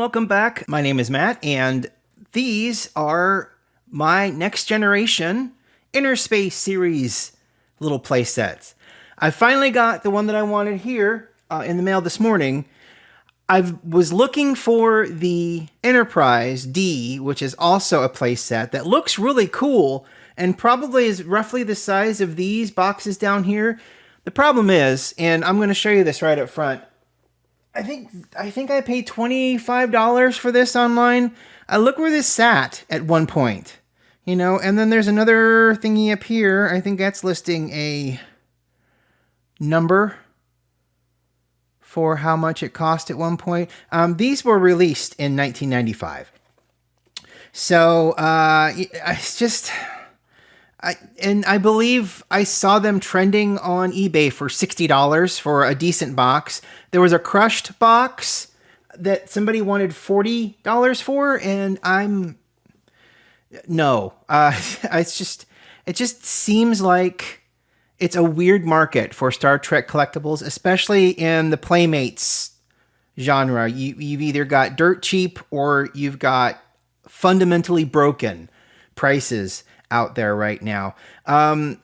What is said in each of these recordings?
welcome back. My name is Matt, and these are my Next Generation Innerspace series little play sets. I finally got the one that I wanted here in the mail this morning. I was looking for the Enterprise D, which is also a play set that looks really cool and probably is roughly the size of these boxes down here. The problem is, and I'm going to show you this right up front, I think I paid $25 for this online. Look where this sat at one point, you know, and then there's another thingy up here. I think that's listing a number for how much it cost at one point. These were released in 1995. So it's just... I believe I saw them trending on eBay for $60 for a decent box. There was a crushed box that somebody wanted $40 for, and no. It just seems like it's a weird market for Star Trek collectibles, especially in the Playmates genre. You've either got dirt cheap or you've got fundamentally broken prices out there right now.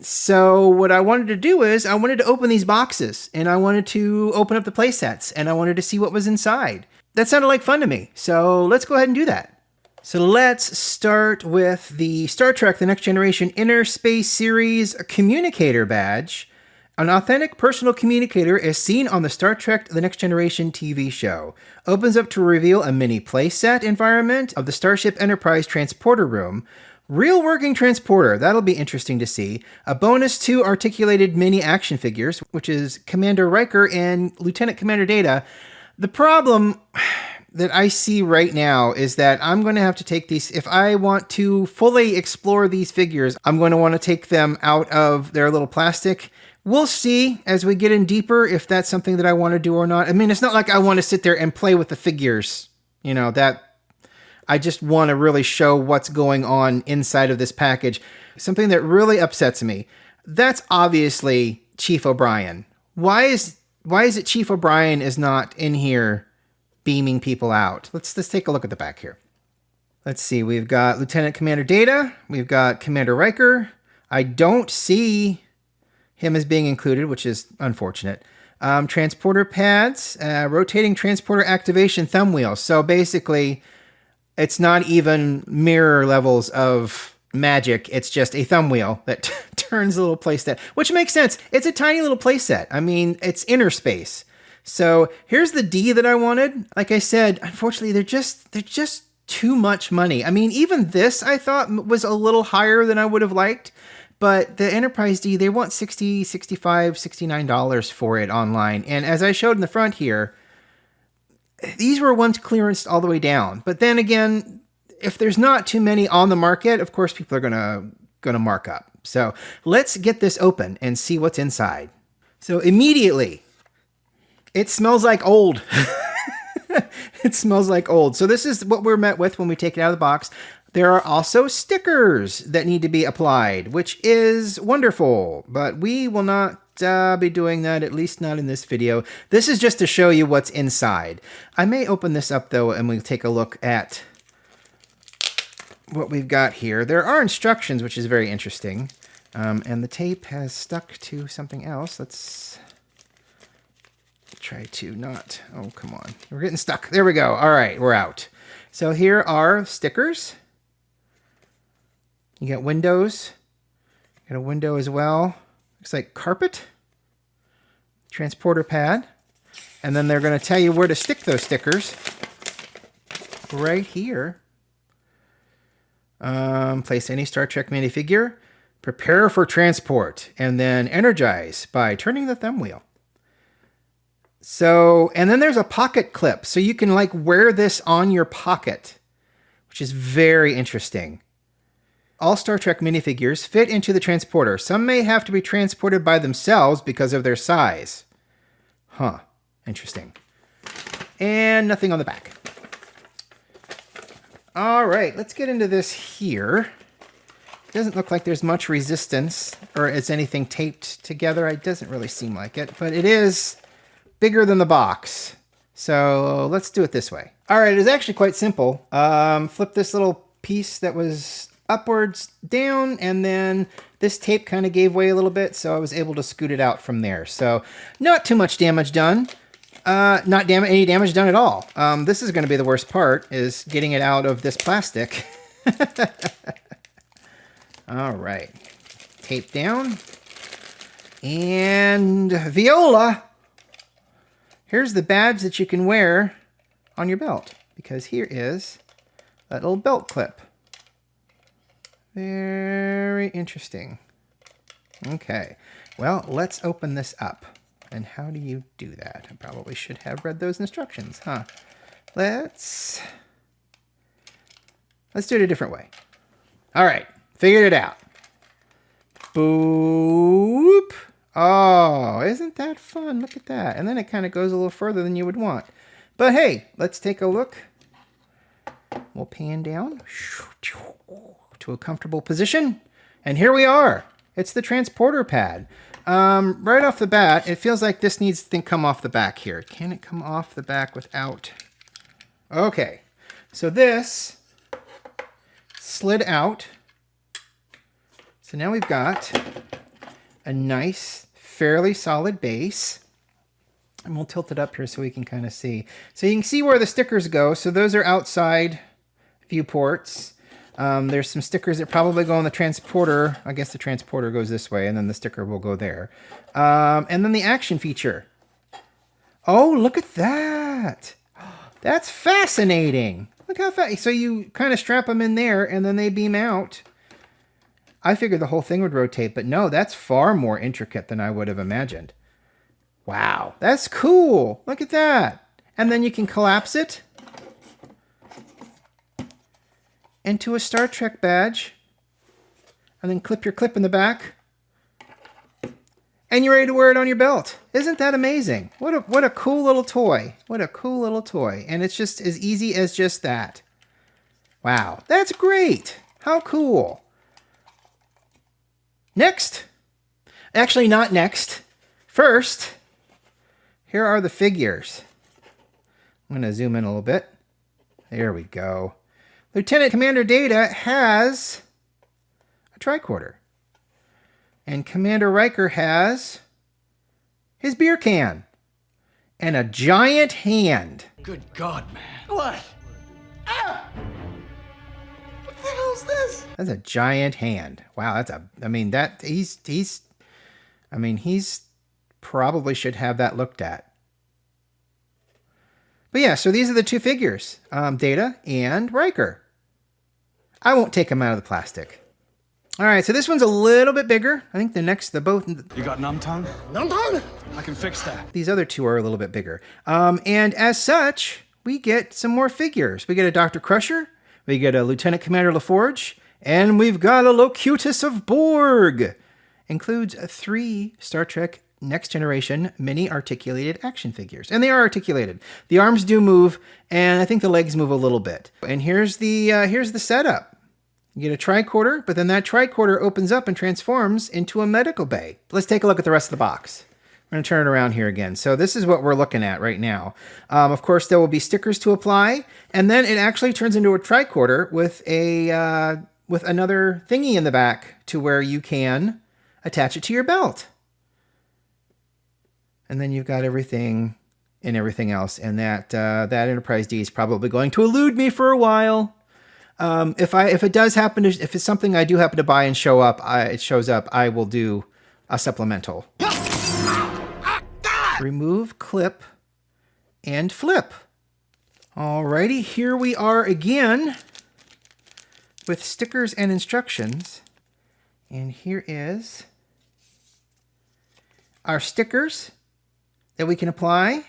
So what I wanted to do is I wanted to open these boxes, and I wanted to open up the play sets, and I wanted to see what was inside. That sounded like fun to me. So let's go ahead and do that. So let's start with the Star Trek The Next Generation Innerspace Series Communicator Badge. An authentic personal communicator is seen on the Star Trek The Next Generation TV show. Opens up to reveal a mini playset environment of the Starship Enterprise transporter room. Real working transporter, that'll be interesting to see. A bonus 2 articulated mini action figures, which is Commander Riker and Lieutenant Commander Data. The problem that I see right now is that I'm going to have to take these, if I want to fully explore these figures, I'm going to want to take them out of their little plastic. We'll see as we get in deeper if that's something that I want to do or not. I mean, it's not like I want to sit there and play with the figures, you know, that I just want to really show what's going on inside of this package. Something that really upsets me. That's obviously Chief O'Brien. Why is it Chief O'Brien is not in here beaming people out? Let's take a look at the back here. Let's see. We've got Lieutenant Commander Data. We've got Commander Riker. I don't see him as being included, which is unfortunate. Transporter pads, rotating transporter activation thumb wheel. So basically, it's not even mirror levels of magic. It's just a thumb wheel that turns a little playset, which makes sense. It's a tiny little playset. I mean, it's Innerspace. So here's the D that I wanted. Like I said, unfortunately, they're just too much money. I mean, even this I thought was a little higher than I would have liked. But the Enterprise D, they want $60, $65, $69 for it online. And as I showed in the front here, these were once clearanced all the way down. But then again, if there's not too many on the market, of course people are gonna mark up. So let's get this open and see what's inside. So immediately, it smells like old. It smells like old. So this is what we're met with when we take it out of the box. There are also stickers that need to be applied, which is wonderful, but we will not be doing that, at least not in this video. This is just to show you what's inside. I may open this up though, and we'll take a look at what we've got here. There are instructions, which is very interesting, and the tape has stuck to something else. Let's try to not... Oh, come on. We're getting stuck. There we go. All right, we're out. So here are stickers. You got windows. You got a window as well. Looks like carpet. Transporter pad. And then they're going to tell you where to stick those stickers. Right here. Place any Star Trek minifigure. Prepare for transport. And then energize by turning the thumb wheel. So, and then there's a pocket clip. So you can like wear this on your pocket, which is very interesting. All Star Trek minifigures fit into the transporter. Some may have to be transported by themselves because of their size. Huh. Interesting. And nothing on the back. All right, let's get into this here. It doesn't look like there's much resistance or is anything taped together. It doesn't really seem like it, but it is bigger than the box. So let's do it this way. All right, it's actually quite simple. Flip this little piece that was upwards down, and then this tape kind of gave way a little bit, so I was able to scoot it out from there. So not too much damage done. Not any damage done at all. This is going to be the worst part, is getting it out of this plastic. All right. Tape down. And Viola. Here's the badge that you can wear on your belt, because here is that little belt clip. Very interesting. Okay, well, let's open this up. And how do you do that? I probably should have read those instructions, huh? Let's do it a different way. All right, figured it out. Boop. Oh, isn't that fun? Look at that. And then it kind of goes a little further than you would want. But hey, let's take a look. We'll pan down to a comfortable position. And here we are. It's the transporter pad. Right off the bat, it feels like this needs to come off the back here. Can it come off the back without? Okay. So this slid out. So now we've got a nice, fairly solid base. And we'll tilt it up here so we can kind of see. So you can see where the stickers go. So those are outside viewports. There's some stickers that probably go on the transporter. I guess the transporter goes this way, and then the sticker will go there. And then the action feature. Oh, look at that. That's fascinating. Look how fast. So you kind of strap them in there, and then they beam out. I figured the whole thing would rotate, but no, that's far more intricate than I would have imagined. Wow, that's cool. Look at that. And then you can collapse it into a Star Trek badge, and then clip your clip in the back, and you're ready to wear it on your belt. Isn't that amazing? What a cool little toy. What a cool little toy. And it's just as easy as just that. Wow, that's great. How cool. Next. Actually, not next. First, here are the figures. I'm going to zoom in a little bit. There we go. Lieutenant Commander Data has a tricorder. And Commander Riker has his beer can. And a giant hand. Good God, man. What? Ah! What the hell's this? That's a giant hand. Wow, he's probably should have that looked at. But yeah, so these are the two figures, Data and Riker. I won't take them out of the plastic. All right, so this one's a little bit bigger. I think both. You got numb tongue? Numb tongue? I can fix that. These other two are a little bit bigger. And as such, we get some more figures. We get a Dr. Crusher, we get a Lieutenant Commander LaForge, and we've got a Locutus of Borg. Includes 3 Star Trek Next Generation mini articulated action figures. And they are articulated. The arms do move, and I think the legs move a little bit. And here's the setup. You get a tricorder, but then that tricorder opens up and transforms into a medical bay. Let's take a look at the rest of the box. We're going to turn it around here again. So this is what we're looking at right now. Of course, there will be stickers to apply, and then it actually turns into a tricorder with another thingy in the back to where you can attach it to your belt. And then you've got everything and everything else, and that Enterprise D is probably going to elude me for a while. If it's something I do happen to buy and it shows up, I will do a supplemental. Remove clip and flip. Alrighty, here we are again with stickers and instructions. And here is our stickers that we can apply.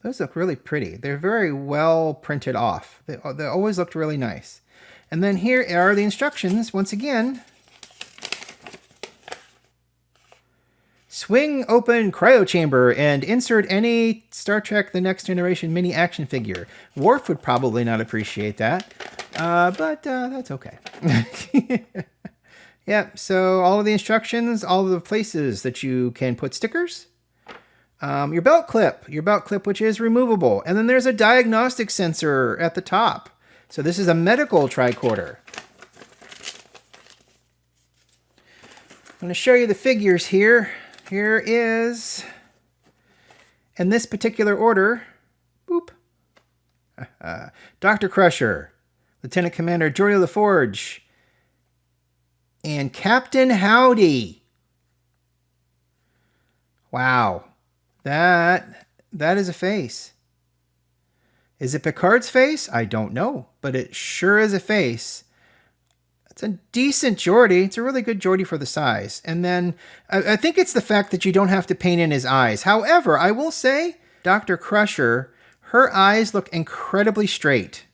Those look really pretty. They're very well printed off. They always looked really nice. And then here are the instructions once again. Swing open cryo chamber and insert any Star Trek The Next Generation mini action figure. Worf would probably not appreciate that, but that's okay. Yep, so all of the instructions, all of the places that you can put stickers. Your belt clip, which is removable. And then there's a diagnostic sensor at the top. So this is a medical tricorder. I'm going to show you the figures here. Here is, in this particular order, boop, Dr. Crusher, Lieutenant Commander Jordy LaForge, and Captain Howdy. Wow. That is a face. Is it Picard's face? I don't know, but it sure is a face. It's a decent Geordi. It's a really good Geordi for the size. And then I think it's the fact that you don't have to paint in his eyes. However, I will say, Dr. Crusher, her eyes look incredibly straight.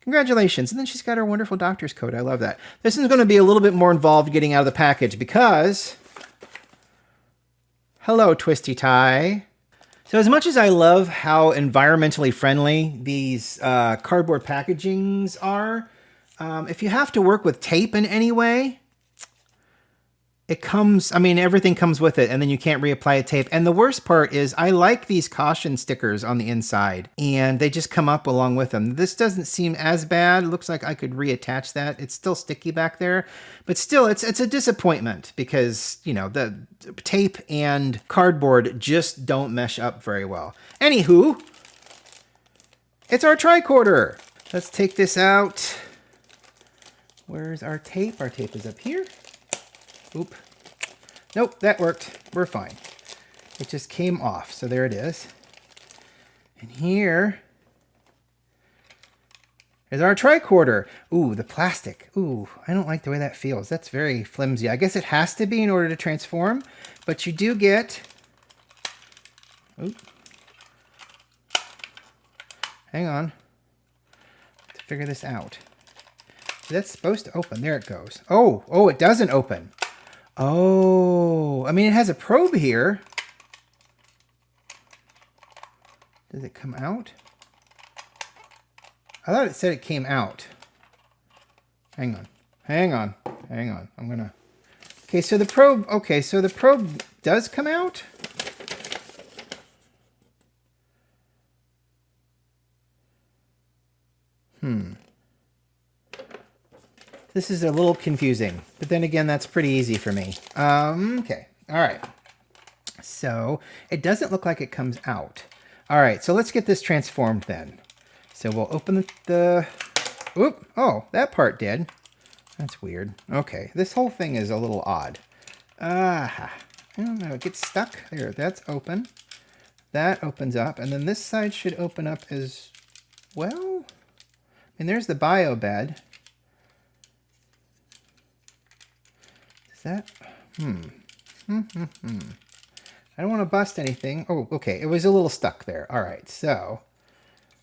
Congratulations. And then she's got her wonderful doctor's coat. I love that. This is going to be a little bit more involved getting out of the package because... Hello, Twisty Tie. So as much as I love how environmentally friendly these cardboard packagings are, if you have to work with tape in any way, it comes, I mean, everything comes with it, and then you can't reapply a tape. And the worst part is I like these caution stickers on the inside, and they just come up along with them. This doesn't seem as bad. It looks like I could reattach that. It's still sticky back there, but still, it's a disappointment because, you know, the tape and cardboard just don't mesh up very well. Anywho, it's our tricorder. Let's take this out. Where's our tape? Our tape is up here. Oop. Nope, that worked. We're fine. It just came off, so there it is. And here is our tricorder. Ooh, the plastic. Ooh, I don't like the way that feels. That's very flimsy. I guess it has to be in order to transform, but you do get... Oop. Hang on. Let's figure this out. That's supposed to open. There it goes. Oh, it doesn't open. Oh, I mean, it has a probe here. Does it come out? I thought it said it came out. Hang on. I'm gonna... Okay, so the probe does come out. This is a little confusing, but then again, that's pretty easy for me. Okay, all right. So it doesn't look like it comes out. All right, so let's get this transformed then. So we'll open the oop, oh, that part did. That's weird. Okay, this whole thing is a little odd. I don't know, it gets stuck. There, that's open. That opens up, and then this side should open up as well. And there's the bio bed. That I don't want to bust anything. Oh, okay, it was a little stuck there. All right, so,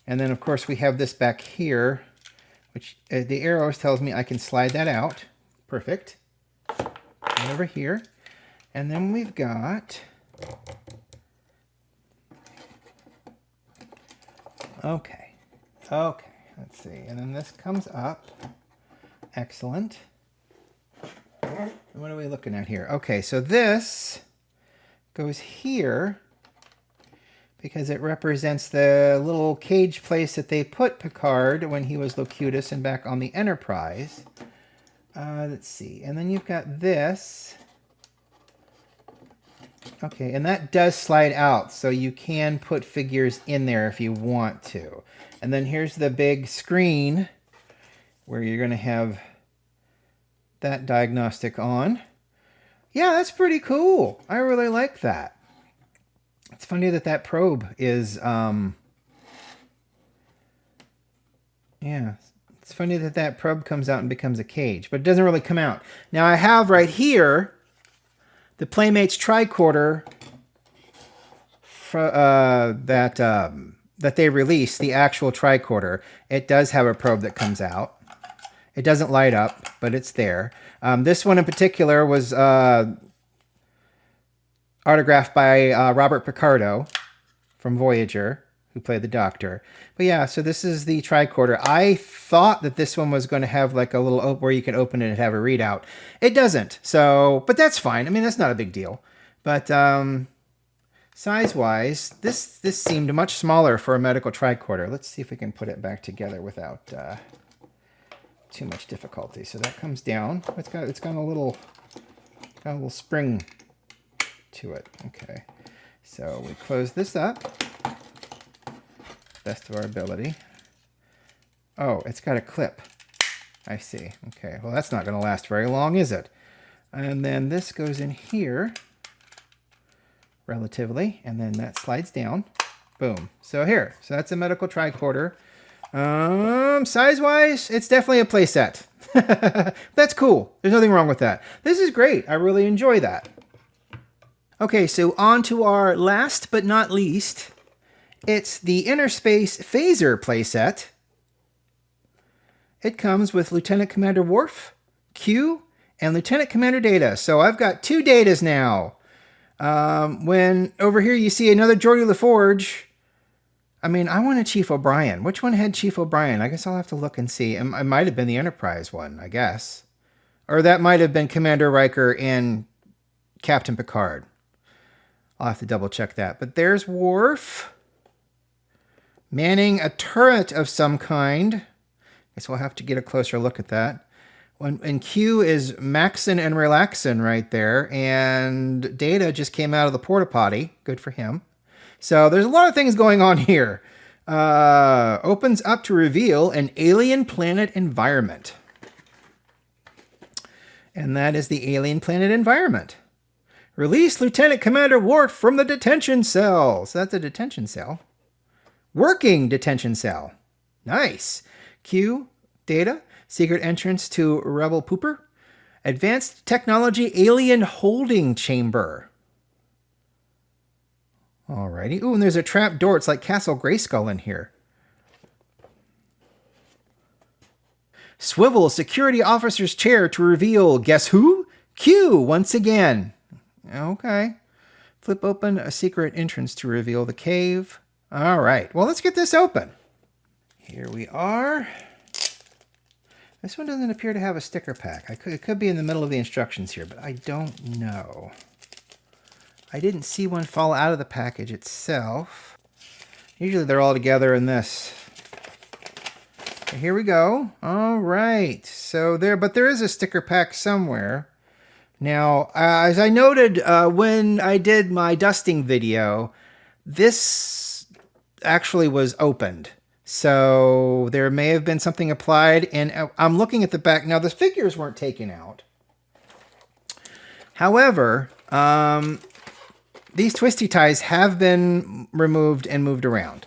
and then of course we have this back here, which the arrows tells me I can slide that out. Perfect. And over here, and then we've got, okay, let's see, and then this comes up. Excellent. What are we looking at here? Okay, so this goes here because it represents the little cage place that they put Picard when he was Locutus and back on the Enterprise. Let's see. And then you've got this. Okay, and that does slide out, so you can put figures in there if you want to. And then here's the big screen where you're going to have that diagnostic on. Yeah, that's pretty cool. I really like that. It's funny that that probe is, yeah, it's funny that that probe comes out and becomes a cage, but it doesn't really come out. Now I have right here the Playmates tricorder that they released, the actual tricorder. It does have a probe that comes out. It doesn't light up, but it's there. This one in particular was autographed by Robert Picardo from Voyager, who played the Doctor. But yeah, so this is the tricorder. I thought that this one was going to have like a little where you can open it and have a readout. It doesn't. So, but that's fine. I mean, that's not a big deal. But Size-wise, this seemed much smaller for a medical tricorder. Let's see if we can put it back together without too much difficulty. So that comes down. It's got a little spring to it. Okay. So we close this up. Best of our ability. Oh, it's got a clip. I see. Okay. Well, that's not going to last very long, is it? And then this goes in here. Relatively, and then that slides down. Boom. So here. So that's a medical tricorder. Size-wise, it's definitely a playset. That's cool. There's nothing wrong with that. This is great. I really enjoy that. Okay, so on to our last but not least. It's the Innerspace Phaser playset. It comes with Lieutenant Commander Worf, Q, and Lieutenant Commander Data. So I've got 2 Datas now. When over here you see another Geordi LaForge, I mean, I wanted Chief O'Brien. Which one had Chief O'Brien? I guess I'll have to look and see. It might have been the Enterprise one, I guess. Or that might have been Commander Riker and Captain Picard. I'll have to double check that. But there's Worf manning a turret of some kind. Guess we'll have to get a closer look at that. And Q is maxin' and relaxin' right there. And Data just came out of the porta potty. Good for him. So there's a lot of things going on here. Opens up to reveal an alien planet environment. And that is the alien planet environment. Release Lieutenant Commander Worf from the detention cell. So that's a detention cell. Working detention cell. Nice. Q, Data. Secret entrance to Rebel Pooper. Advanced technology alien holding chamber. Alrighty. Ooh, and there's a trap door. It's like Castle Grayskull in here. Swivel security officer's chair to reveal, guess who? Q, once again. Okay. Flip open a secret entrance to reveal the cave. Alright. Well, let's get this open. Here we are. This one doesn't appear to have a sticker pack. It could be in the middle of the instructions here, but I don't know. I didn't see one fall out of the package itself. Usually they're all together in this. Here we go. All right. So there is a sticker pack somewhere. Now, as I noted when I did my dusting video, this actually was opened. So there may have been something applied, and I'm looking at the back. Now, the figures weren't taken out. However, these twisty ties have been removed and moved around.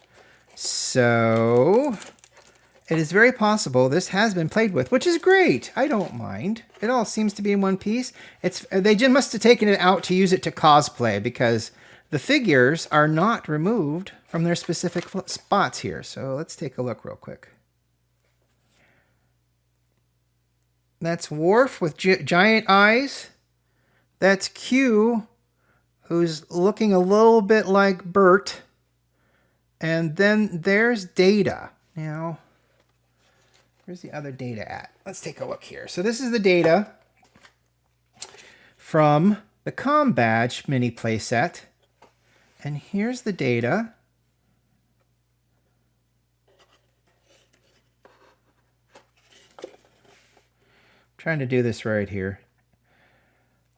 So it is very possible this has been played with, which is great. I don't mind. It all seems to be in one piece. They just must have taken it out to use it to cosplay, because the figures are not removed from their specific spots here. So let's take a look real quick. That's Worf with giant eyes. That's Q, who's looking a little bit like Bert. And then there's Data. Now, where's the other Data at? Let's take a look here. So this is the Data from the Com Badge mini playset. And here's the Data. Trying to do this right here.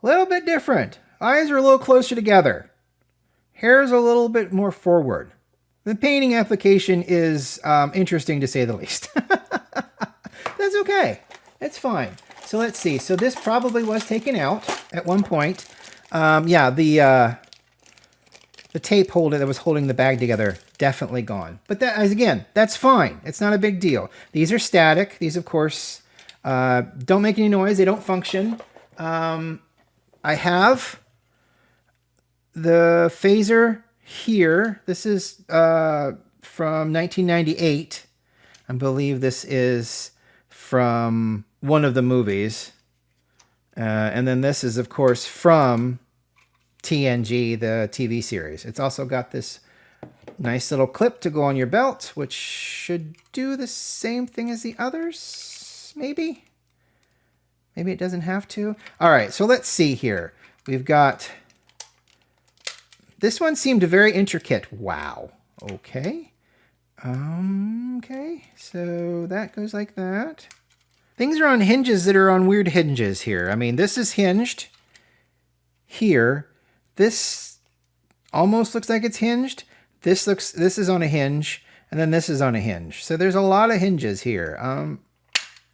A little bit different. Eyes are a little closer together. Hair's a little bit more forward. The painting application is interesting to say the least. That's okay. It's fine. So let's see. So this probably was taken out at one point. Yeah, the tape holder that was holding the bag together, definitely gone. But that, again, that's fine. It's not a big deal. These are static. These, of course, don't make any noise. They don't function. I have the phaser here. This is from 1998. I believe this is from one of the movies. And then this is, of course, from TNG, the TV series. It's also got this nice little clip to go on your belt, which should do the same thing as the others, maybe? Maybe it doesn't have to. All right, so let's see here. We've got This one seemed very intricate. Wow. Okay. Okay. So that goes like that. Things are on hinges that are on weird hinges here. I mean, this is hinged here. This almost looks like it's hinged. This is on a hinge, and then this is on a hinge. So there's a lot of hinges here.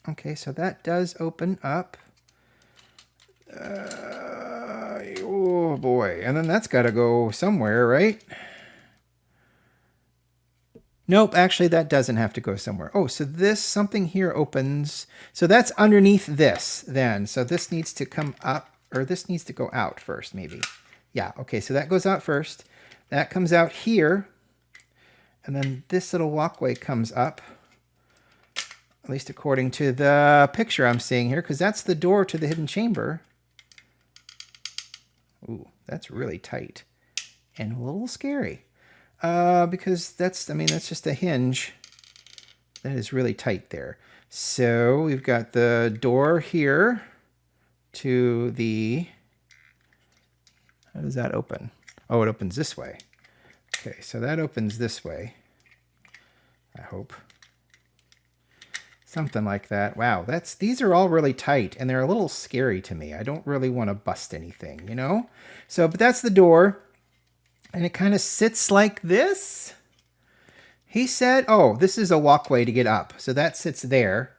Okay, so that does open up. Oh boy, and then that's got to go somewhere, right? Nope, actually that doesn't have to go somewhere. Oh, so this, something here opens. So that's underneath this then. So this needs to come up, or this needs to go out first maybe. Yeah, okay, so that goes out first. That comes out here. And then this little walkway comes up. At least according to the picture I'm seeing here, because that's the door to the hidden chamber. Ooh, that's really tight. And a little scary. Because that's just a hinge that is really tight there. So we've got the door here to the, how does that open? Oh, it opens this way. Okay, so that opens this way. I hope. Something like that. Wow, these are all really tight and they're a little scary to me. I don't really want to bust anything, you know? So, but that's the door. And it kind of sits like this. He said, oh, this is a walkway to get up. So that sits there.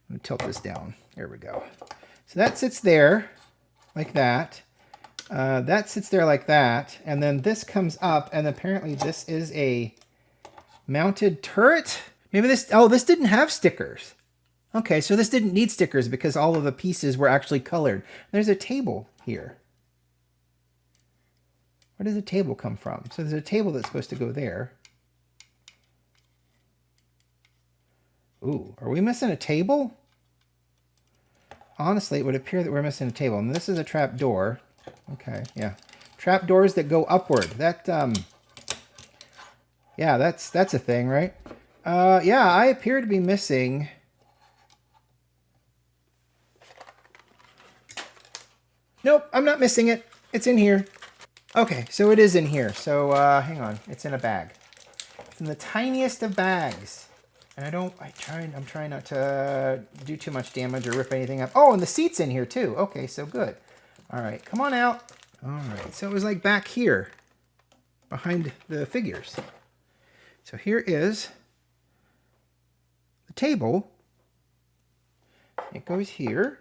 Let me tilt this down. There we go. So that sits there like that. That sits there like that. And then this comes up. And apparently this is a mounted turret. Maybe this, oh, this didn't have stickers. Okay, so this didn't need stickers because all of the pieces were actually colored. There's a table here. Where does the table come from? So there's a table that's supposed to go there. Ooh, are we missing a table? Honestly, it would appear that we're missing a table. And this is a trap door. Okay, yeah. Trap doors that go upward. That, yeah, that's a thing, right? Yeah, I appear to be missing... Nope, I'm not missing it. It's in here. Okay, so it is in here. So hang on, it's in a bag. It's in the tiniest of bags. And I'm trying not to do too much damage or rip anything up. Oh, and the seat's in here too. Okay, so good. All right, come on out. All right, so it was like back here behind the figures. So here is the table. It goes here.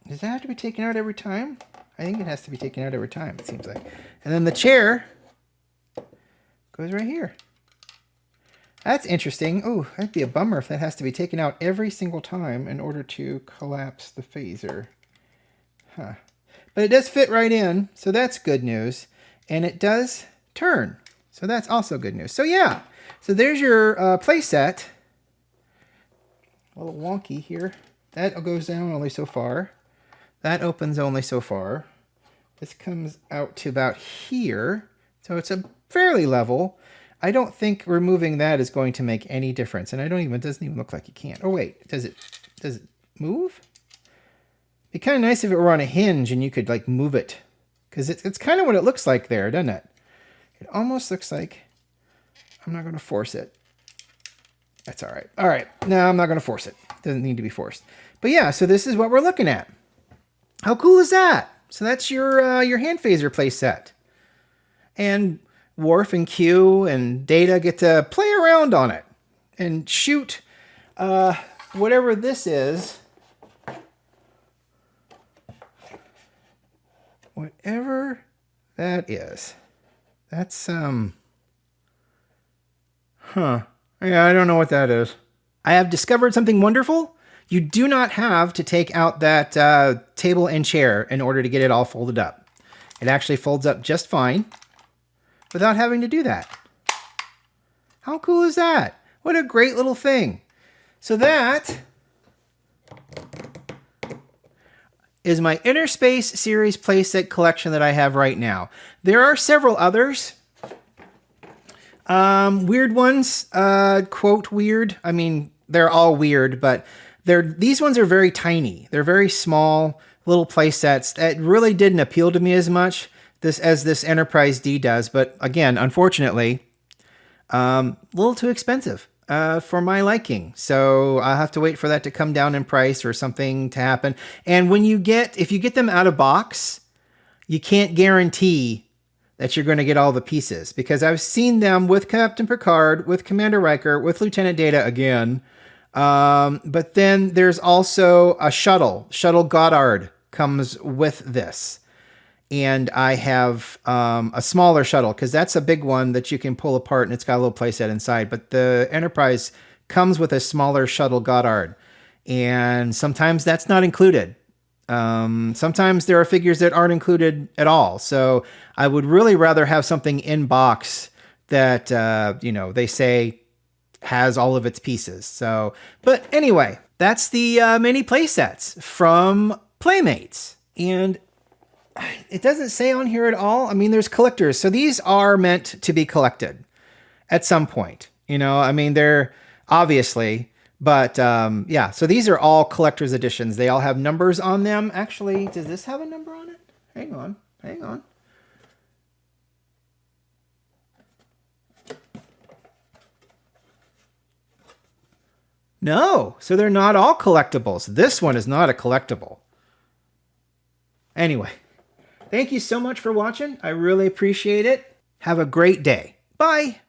Does that have to be taken out every time? I think it has to be taken out every time, it seems like. And then the chair goes right here. That's interesting. Oh, that'd be a bummer if that has to be taken out every single time in order to collapse the phaser. Huh. But it does fit right in, so that's good news. And it does turn, so that's also good news. So yeah, so there's your play set. A little wonky here. That goes down only so far. That opens only so far. This comes out to about here. So it's a fairly level. I don't think removing that is going to make any difference. And it doesn't even look like you can. Oh wait, does it move? It'd be kind of nice if it were on a hinge and you could like move it. Because it's kind of what it looks like there, doesn't it? It almost looks like, I'm not going to force it. That's all right. All right, no, I'm not going to force it. Doesn't need to be forced. But yeah, so this is what we're looking at. How cool is that? So that's your hand phaser play set. And Worf and Q and Data get to play around on it and shoot whatever this is. Whatever that is. That's, huh. Yeah, I don't know what that is. I have discovered something wonderful. You do not have to take out that table and chair in order to get it all folded up. It actually folds up just fine without having to do that. How cool is that? What a great little thing. So that is my Innerspace series playset collection that I have right now. There are several others. Weird ones, quote weird. I mean, they're all weird, but these ones are very tiny. They're very small little play sets that really didn't appeal to me as much. this Enterprise D does. But again, unfortunately, a little too expensive for my liking. So I'll have to wait for that to come down in price or something to happen. And if you get them out of box, you can't guarantee that you're going to get all the pieces, because I've seen them with Captain Picard, with Commander Riker, with Lieutenant Data again. But then there's also a shuttle. Shuttle Goddard comes with this. And I have a smaller shuttle, because that's a big one that you can pull apart and it's got a little playset inside. But the Enterprise comes with a smaller shuttle Goddard. And sometimes that's not included. Sometimes there are figures that aren't included at all. So I would really rather have something in box that, they say has all of its pieces. So, but anyway, that's the mini playsets from Playmates. And it doesn't say on here at all. I mean, there's collectors. So these are meant to be collected at some point. They're obviously... But yeah, so these are all collector's editions. They all have numbers on them. Actually, does this have a number on it? Hang on. No, so they're not all collectibles. This one is not a collectible. Anyway, thank you so much for watching. I really appreciate it. Have a great day. Bye.